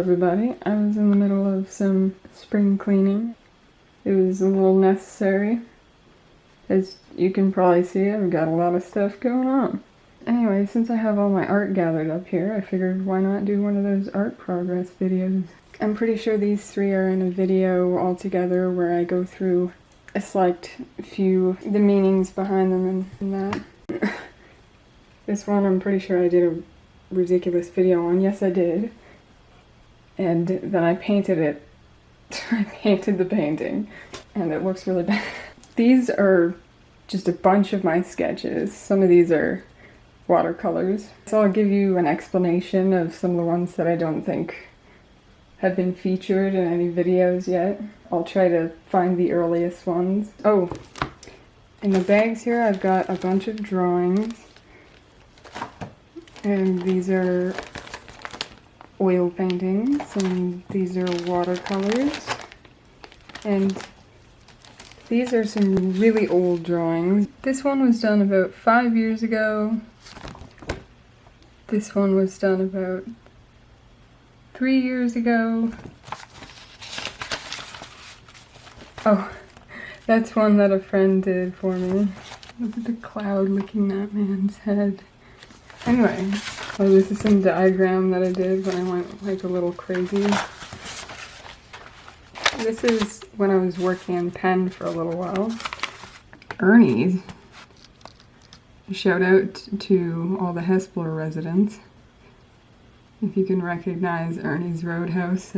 everybody. I was in the middle of some spring cleaning. It was a little necessary. As you can probably see, I've got a lot of stuff going on. Anyway, since I have all my art gathered up here, I figured why not do one of those art progress videos. I'm pretty sure these three are in a video all together where I go through a select few, the meanings behind them and that. This one I'm pretty sure I did a ridiculous video on. Yes, I did. And then I painted it. I painted the painting, and it looks really bad. These are just a bunch of my sketches. Some of these are watercolors. So I'll give you an explanation of some of the ones that I don't think have been featured in any videos yet. I'll try to find the earliest ones. Oh, in the bags here I've got a bunch of drawings. And these are oil paintings, and these are watercolors, and these are some really old drawings. This one was done about 5 years ago. This one was done about 3 years ago. Oh, that's one that a friend did for me. Look at the cloud licking that man's head. Anyway, oh, this is some diagram that I did when I went like a little crazy. This is when I was working in pen for a little while. Ernie's. Shout out to all the Hespeler residents. If you can recognize Ernie's Roadhouse.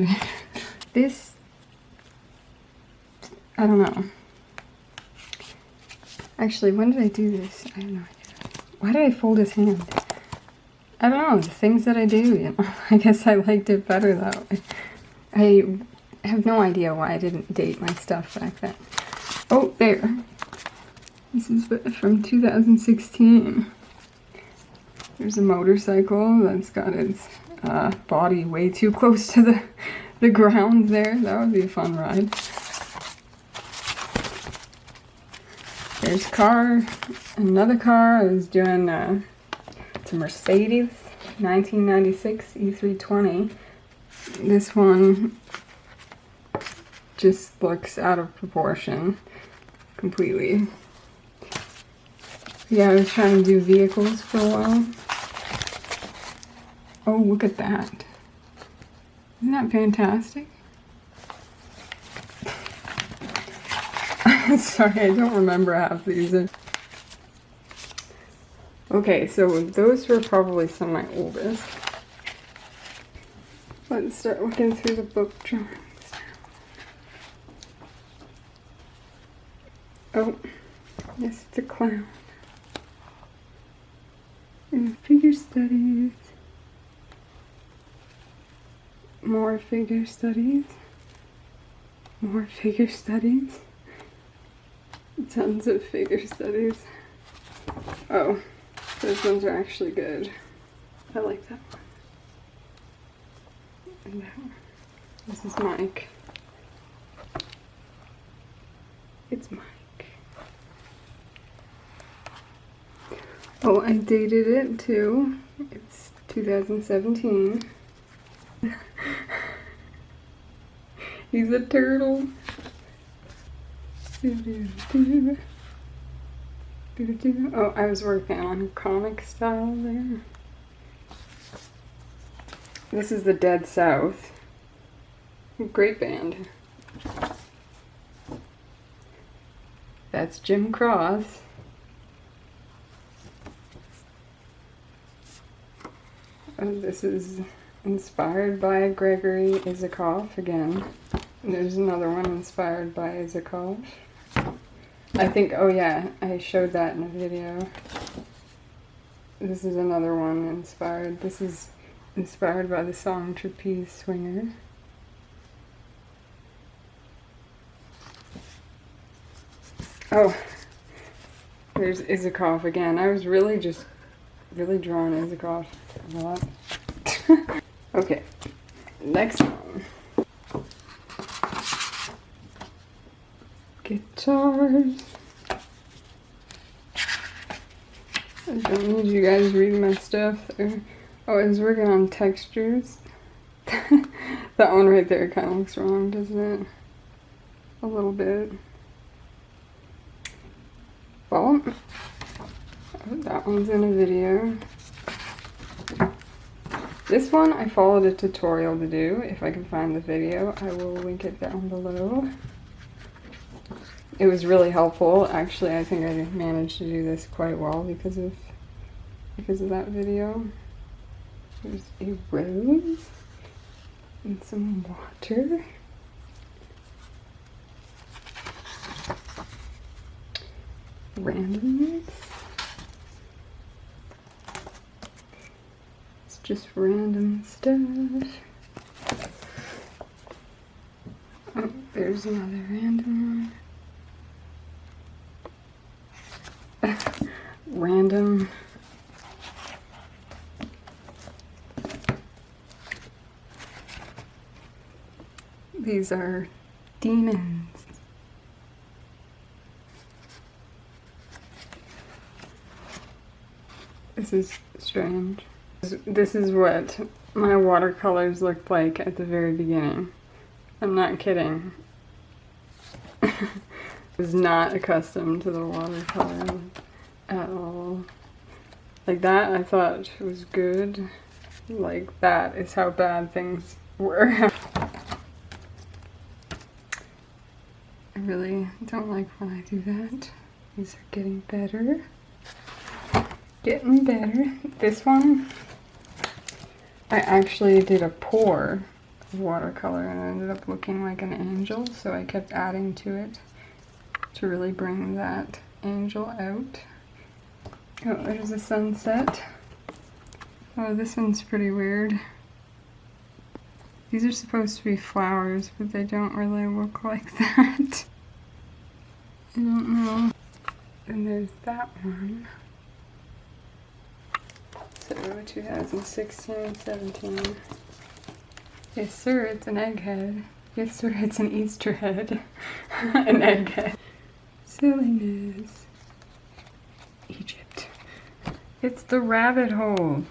This, I don't know. Actually, when did I do this? I have no idea. Why did I fold his hand? I don't know, the things that I do, you know. I guess I liked it better though. I have no idea why I didn't date my stuff back then. Oh, there. This is from 2016. There's a motorcycle that's got its body way too close to the ground there. That would be a fun ride. There's a car, another car. I was doing it's a Mercedes 1996 E320. This one just looks out of proportion completely. Yeah, I was trying to do vehicles for a while. Oh, look at that. Isn't that fantastic? Sorry, I don't remember half these. Okay, so those were probably some of my oldest. Let's start looking through the book drawings. Oh, yes, it's a clown. And figure studies. More figure studies. More figure studies. Tons of figure studies. Oh. Those ones are actually good. I like that one. And that one. This is Mike. It's Mike. Oh, I dated it too. It's 2017. He's a turtle. Oh, I was working on comic style there. This is the Dead South. Great band. That's Jim Cross. Oh, this is inspired by Gregory Isakov again. There's another one inspired by Isakov. I think, oh yeah, I showed that in a video. This is another one inspired. This is inspired by the song Trapeze Swinger. Oh, there's Isakov again. I was really drawing Isakov a lot. Okay, next one. Guitars. I don't need you guys reading my stuff. Oh, I was working on textures. That one right there kind of looks wrong, doesn't it? A little bit. Well, that one's in a video. This one I followed a tutorial to do. If I can find the video, I will link it down below. It was really helpful. Actually, I think I managed to do this quite well because of that video. There's a rose and some water. Randomness. It's just random stuff. Oh, there's another random one. Random. These are demons. This is strange. This is what my watercolors looked like at the very beginning. I'm not kidding. I was not accustomed to the watercolor at all. Like that, I thought was good. Like that is how bad things were. I really don't like when I do that. These are getting better. Getting better. This one, I actually did a pour of watercolor and it ended up looking like an angel, so I kept adding to it to really bring that angel out. Oh, there's a sunset. Oh, this one's pretty weird. These are supposed to be flowers, but they don't really look like that. I don't know. And there's that one. So 2016, 17. Yes sir, it's an egghead. Yes sir, it's an Easter head. An egghead. Silliness. Egypt. It's the rabbit hole.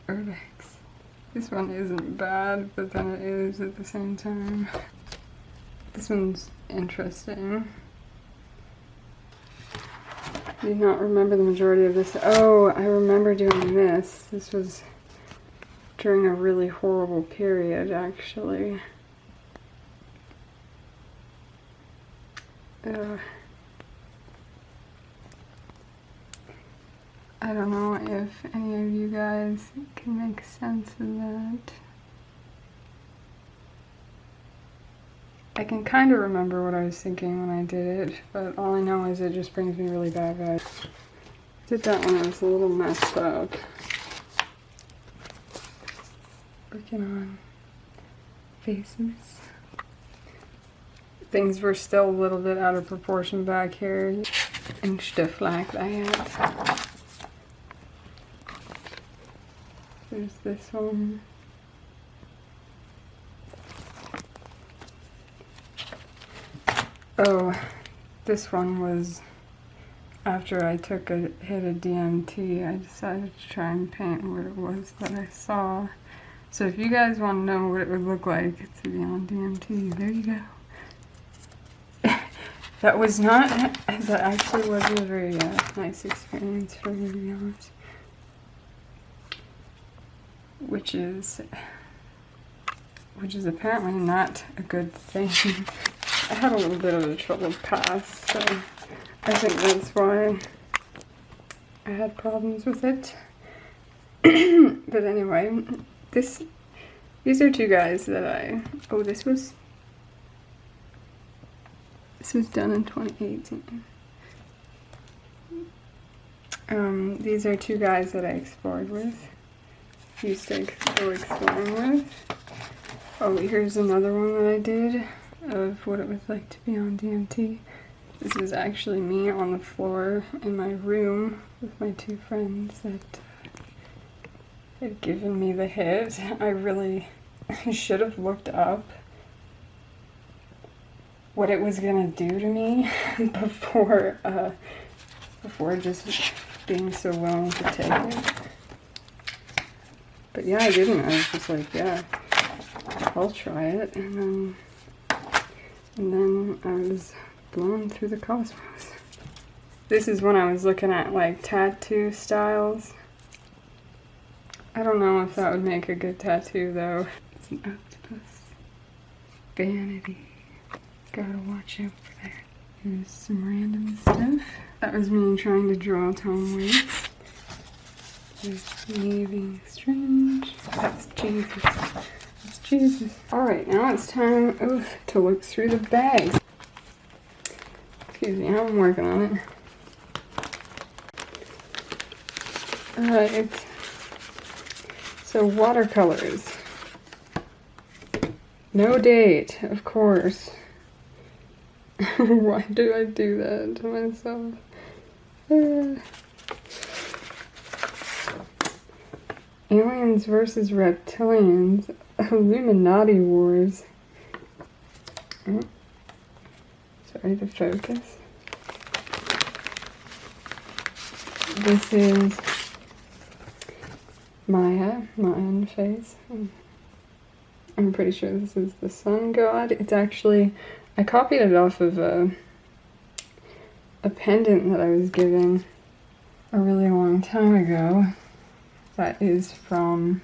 Urbex. This one isn't bad, but then it is at the same time. This one's interesting. I do not remember the majority of this. Oh, I remember doing this. This was during a really horrible period, actually. I don't know if any of you guys can make sense of that. I can kind of remember what I was thinking when I did it, but all I know is it just brings me really bad vibes. Did that one, it was a little messed up. Working on faces. Things were still a little bit out of proportion back here and stuff like that. There's this one. Oh, this one was after I took a hit of DMT. I decided to try and paint what it was that I saw. So if you guys want to know what it would look like to be on DMT, there you go. That was not, that actually wasn't a very nice experience for me, to be honest. Which is apparently not a good thing. I had a little bit of a troubled past, so I think that's why I had problems with it. But anyway, these are two guys that this was done in 2018. These are two guys that I explored with. Used to go exploring with. Oh, here's another one that I did of what it was like to be on DMT. This is actually me on the floor in my room with my two friends that had given me the hit. I really should have looked up what it was gonna do to me before just being so willing to take it. But yeah, I didn't. I was just like, yeah, I'll try it. And then I was blown through the cosmos. This is when I was looking at like tattoo styles. I don't know if that would make a good tattoo though. It's an octopus. Vanity. Gotta watch out for that. Here's some random stuff. That was me trying to draw Tom Waits. There's Navy Strange. That's Jesus. That's Jesus. Alright, now it's time to look through the bag. Excuse me, I'm working on it. Alright. So watercolors. No date, of course. Why do I do that to myself? Aliens versus reptilians. Illuminati wars. Oh. Sorry to focus. This is Maya, Mayan face. I'm pretty sure this is the sun god. It's actually, I copied it off of a pendant that I was given a really long time ago. That is from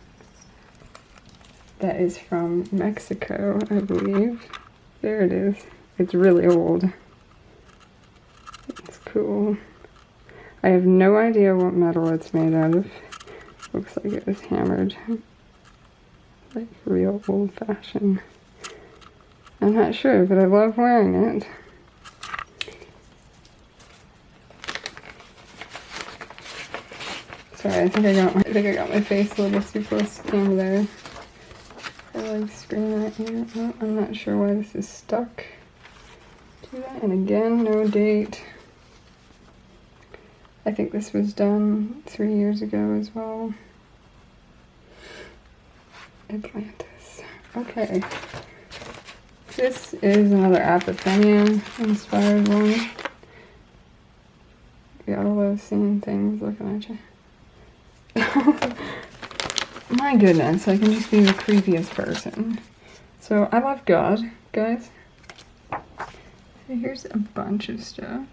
Mexico, I believe. There it is. It's really old. It's cool. I have no idea what metal it's made out of. Looks like it was hammered. Like real old-fashioned. I'm not sure, but I love wearing it. Sorry, I think I got my face a little too close to the camera there. I like screaming at you. Oh, I'm not sure why this is stuck to that. And again, no date. I think this was done 3 years ago as well. Atlantis. Okay. This is another Apophenia inspired one. You gotta love seeing things looking at you. My goodness, I can just be the creepiest person. So, I love God, guys. Here's a bunch of stuff.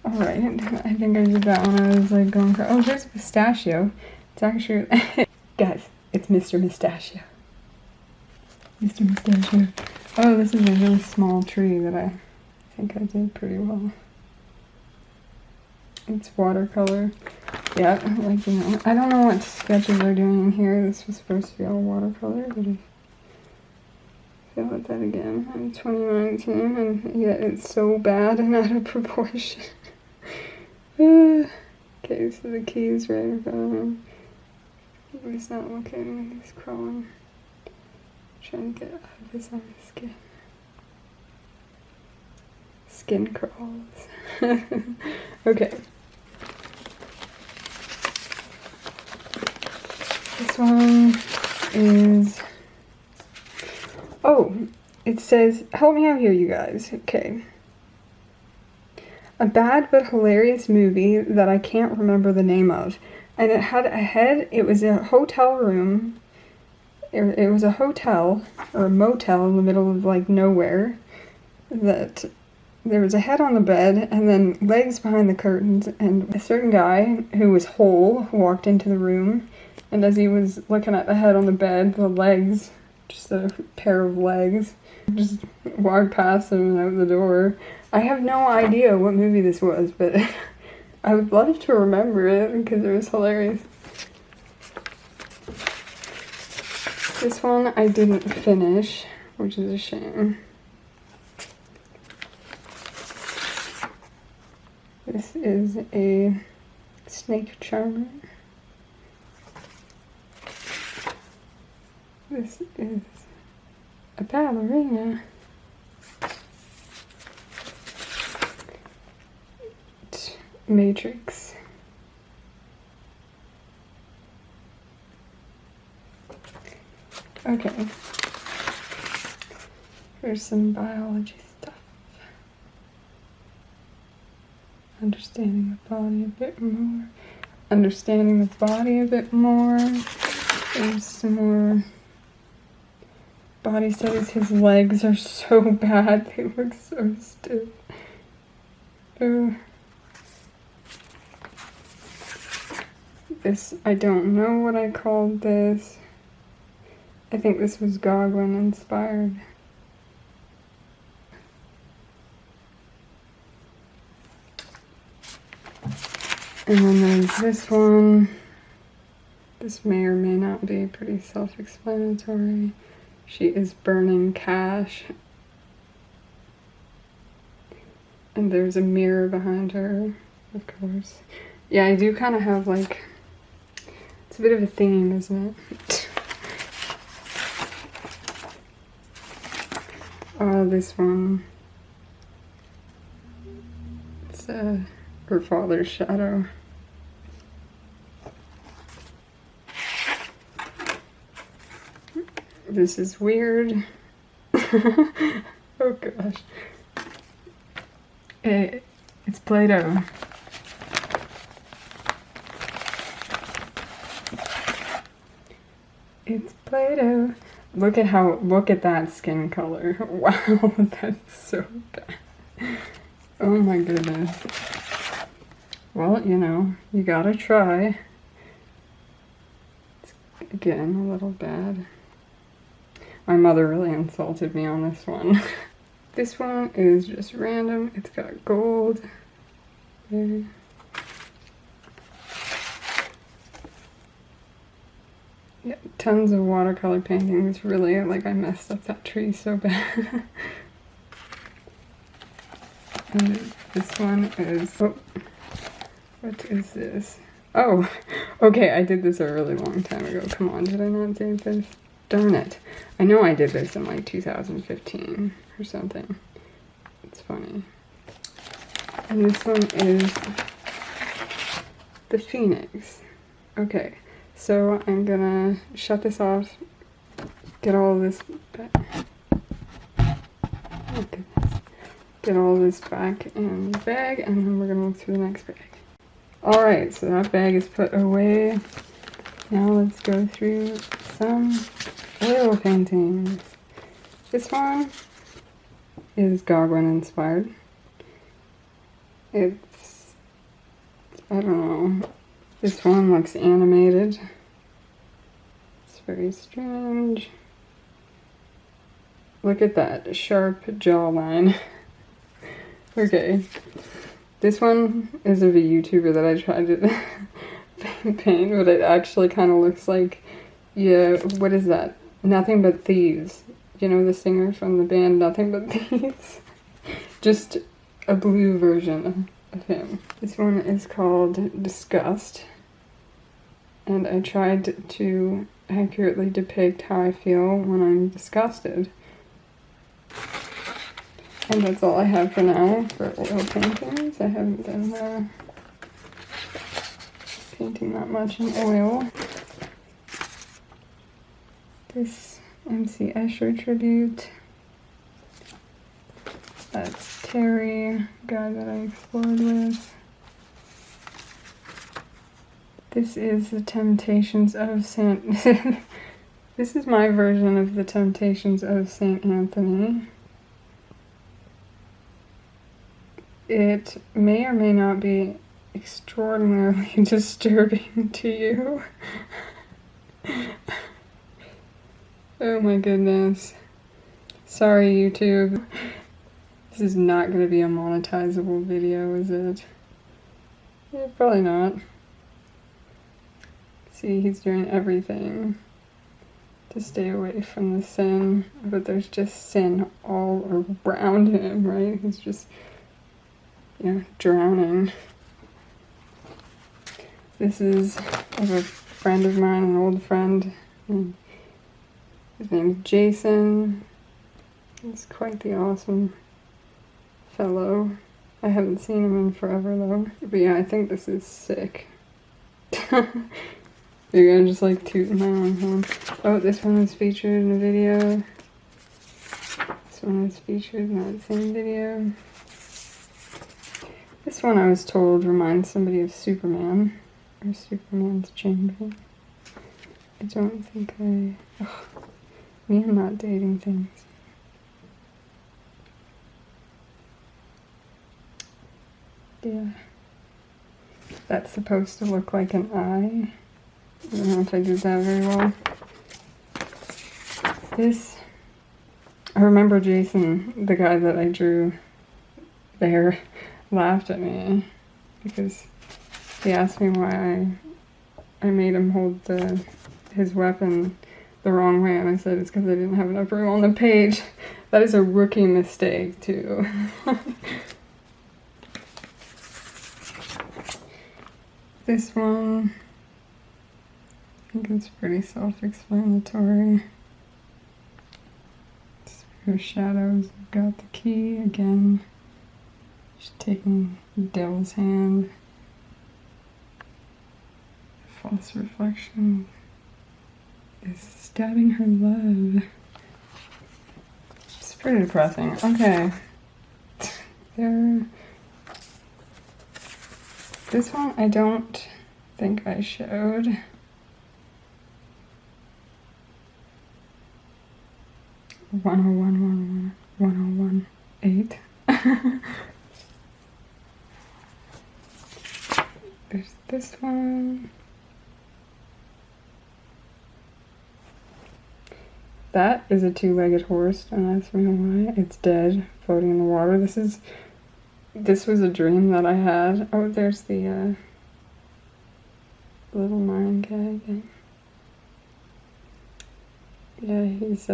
Alright, I think I did that when I was like going for. Oh, there's a pistachio. It's actually. Guys, it's Mr. Mustachio. Mr. Mustachio. Oh, this is a really small tree that I think I did pretty well. It's watercolor. Yeah, like, you know, I don't know what sketches they're doing here. This was supposed to be all watercolor, but I failed at that again in 2019, and yet it's so bad and out of proportion. Okay, so the key's right in front of him. He's not looking, he's crawling. Trying to get out of his own skin. Skin crawls. Okay. This one is... Oh, it says, help me out here, you guys. Okay. A bad but hilarious movie that I can't remember the name of. And it had a head, it was a hotel room. It was a hotel, or a motel in the middle of like nowhere. That there was a head on the bed and then legs behind the curtains, and a certain guy who was whole walked into the room. And as he was looking at the head on the bed, the legs, just a pair of legs, just walked past him and out the door. I have no idea what movie this was, but I would love to remember it because it was hilarious. This one I didn't finish, which is a shame. This is a snake charmer. This is a ballerina. Matrix. Okay. Here's some biology stuff. understanding the body a bit more. Understanding the body a bit more. There's some more body studies. His legs are so bad. They look so stiff. This, I don't know what I called this. I think this was Gauguin inspired. And then there's this one. This may or may not be pretty self-explanatory. She is burning cash. And there's a mirror behind her, of course. Yeah, I do kind of have like, it's a bit of a theme, isn't it? Oh, this one. It's her father's shadow. This is weird. Oh gosh. It's Play-Doh. It's Play-Doh. Look at that skin color. Wow, that's so bad. Oh my goodness. Well, you know, you gotta try. It's, again, a little bad. My mother really insulted me on this one. This one is just random. It's got gold. There. Yeah, tons of watercolor paintings. Really, like, I messed up that tree so bad. And this one is, oh, what is this? Oh, okay, I did this a really long time ago. Come on, did I not save this? Darn it. I know I did this in like 2015 or something. It's funny. And this one is the Phoenix. Okay, so I'm gonna shut this off, get all this back. Oh, goodness. Get all this back in the bag, and then we're gonna look through the next bag. Alright, so that bag is put away. Now let's go through some oil paintings. This one is Gauguin inspired. It's, I don't know, this one looks animated. It's very strange. Look at that sharp jawline. Okay, this one is of a YouTuber that I tried to paint, but it actually kind of looks like, yeah, what is that? Nothing But Thieves. You know the singer from the band Nothing But Thieves? Just a blue version of him. This one is called Disgust. And I tried to accurately depict how I feel when I'm disgusted. And that's all I have for now for oil paintings. I haven't been painting that much in oil. This MC Escher tribute. That's Terry, guy that I explored with. This is the Temptations of Saint... This is my version of the Temptations of Saint Anthony. It may or may not be extraordinarily disturbing to you. Oh my goodness. Sorry, YouTube. This is not going to be a monetizable video, is it? Yeah, probably not. See, he's doing everything to stay away from the sin, but there's just sin all around him, right? He's just, you know, drowning. This is of a friend of mine, an old friend. His name is Jason. He's quite the awesome fellow. I haven't seen him in forever though. But yeah, I think this is sick. You're gonna just like toot my own horn. Oh, this one was featured in a video. This one was featured in that same video. This This one I was told reminds somebody of Superman, or Superman's chamber. I don't think me and not dating things. Yeah. That's supposed to look like an eye. I don't know if I did that very well. This, I remember Jason, the guy that I drew there, laughed at me because he asked me why I made him hold his weapon the wrong way, and I said it's because I didn't have enough room on the page. That is a rookie mistake too. This one, I think it's pretty self-explanatory. Sphere shadows, I've got the key again. Just taking the devil's hand. False reflection is stabbing her love. It's pretty depressing. Okay. This one I don't think I showed. $101,101,101,8. There's this one. That is a two-legged horse. Don't ask me why. It's dead, floating in the water. This was a dream that I had. Oh, there's the little 9K again. Yeah, he's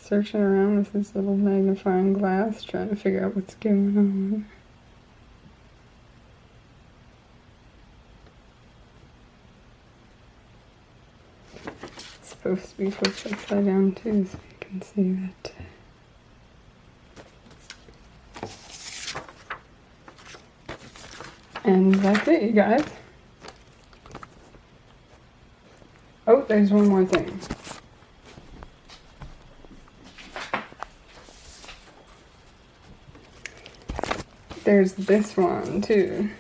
searching around with his little magnifying glass, trying to figure out what's going on. It's supposed to be flipped upside down too, so you can see that. And that's it, you guys. Oh, there's one more thing. There's this one too.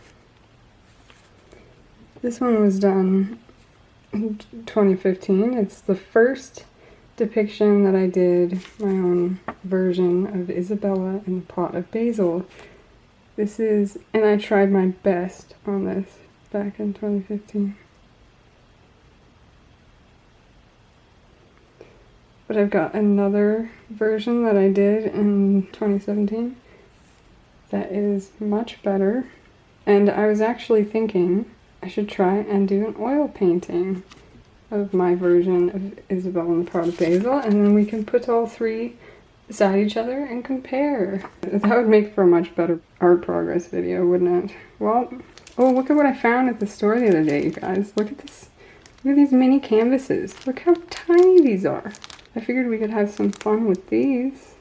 This one was done in 2015. It's the first depiction that I did, my own version of Isabella in the Pot of Basil. This is, and I tried my best on this back in 2015. But I've got another version that I did in 2017 that is much better. And I was actually thinking I should try and do an oil painting of my version of Isabella in the Pot of Basil, and then we can put all three beside each other and compare. That would make for a much better art progress video, wouldn't it? Well, oh, look at what I found at the store the other day, you guys. Look at this. Look at these mini canvases. Look how tiny these are. I figured we could have some fun with these.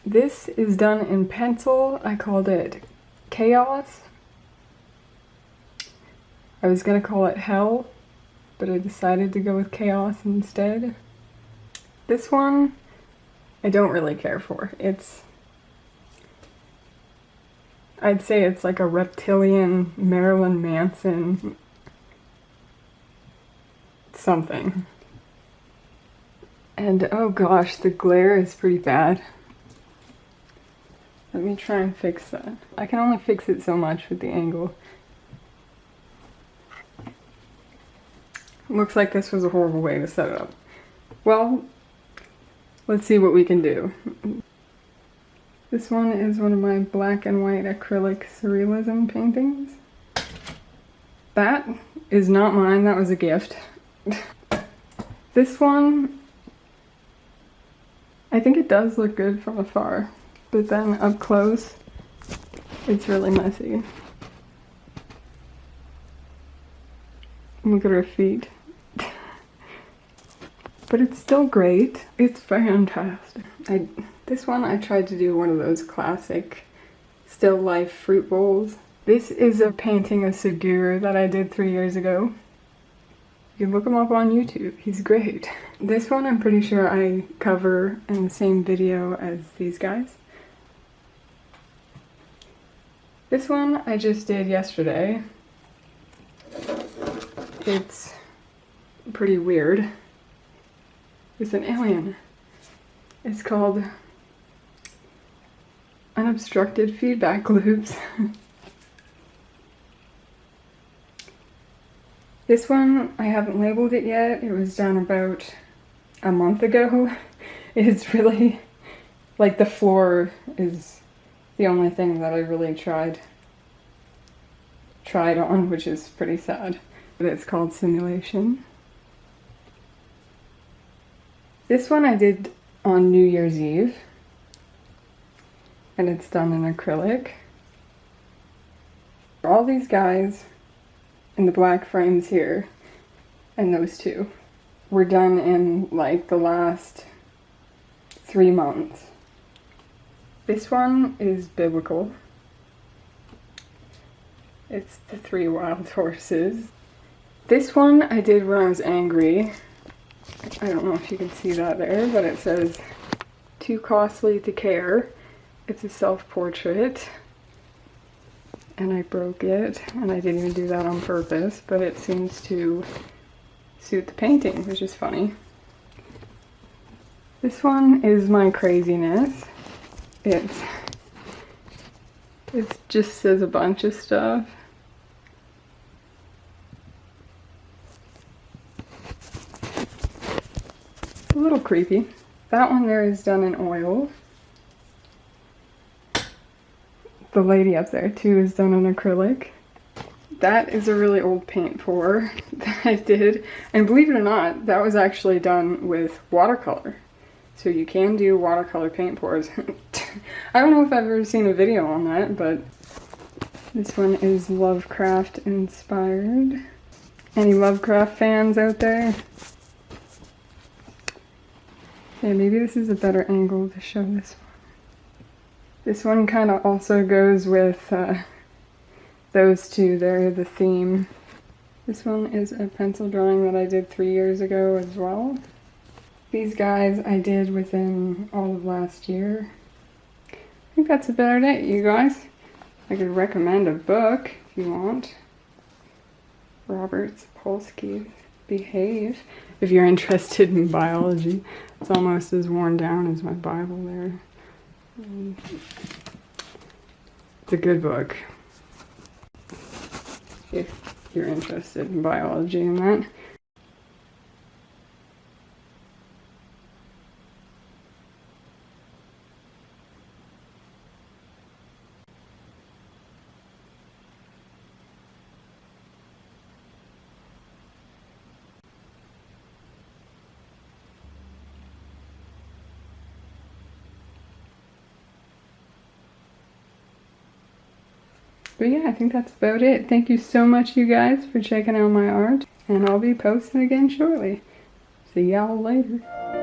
This is done in pencil. I called it Chaos. I was gonna call it Hell, but I decided to go with Chaos instead. This one, I don't really care for. I'd say it's like a reptilian Marilyn Manson something. And oh gosh, the glare is pretty bad. Let me try and fix that. I can only fix it so much with the angle. Looks like this was a horrible way to set it up. Well, let's see what we can do. This one is one of my black and white acrylic surrealism paintings. That is not mine, that was a gift. This one, I think it does look good from afar, but then up close, it's really messy. Look at her feet. But it's still great. It's fantastic. This one I tried to do one of those classic still life fruit bowls. This is a painting of Segura that I did 3 years ago. You can look him up on YouTube. He's great. This one I'm pretty sure I cover in the same video as these guys. This one I just did yesterday. It's pretty weird. It's an alien. It's called Unobstructed Feedback Loops. This one, I haven't labeled it yet. It was done about a month ago. It's really, like, the floor is the only thing that I really tried on, which is pretty sad. But it's called Simulation. This one I did on New Year's Eve, and it's done in acrylic. All these guys in the black frames here, and those two, were done in like the last 3 months. This one is biblical. It's the 3 wild horses. This one I did when I was angry. I don't know if you can see that there, but it says, "Too costly to care." It's a self-portrait. And I broke it, and I didn't even do that on purpose, but it seems to suit the painting, which is funny. This one is my craziness. It just says a bunch of stuff. It's a little creepy. That one there is done in oil. The lady up there too is done in acrylic. That is a really old paint pour that I did. And believe it or not, that was actually done with watercolor. So you can do watercolor paint pours. I don't know if I've ever seen a video on that, but this one is Lovecraft inspired. Any Lovecraft fans out there? Okay, maybe this is a better angle to show this one. This one kind of also goes with those two there, the theme. This one is a pencil drawing that I did 3 years ago as well. These guys I did within all of last year. I think that's about it, you guys. I could recommend a book if you want. Robert Sapolsky's Behave, if you're interested in biology. It's almost as worn down as my Bible there. It's a good book if you're interested in biology and that. But yeah, I think that's about it. Thank you so much, you guys, for checking out my art, and I'll be posting again shortly. See y'all later.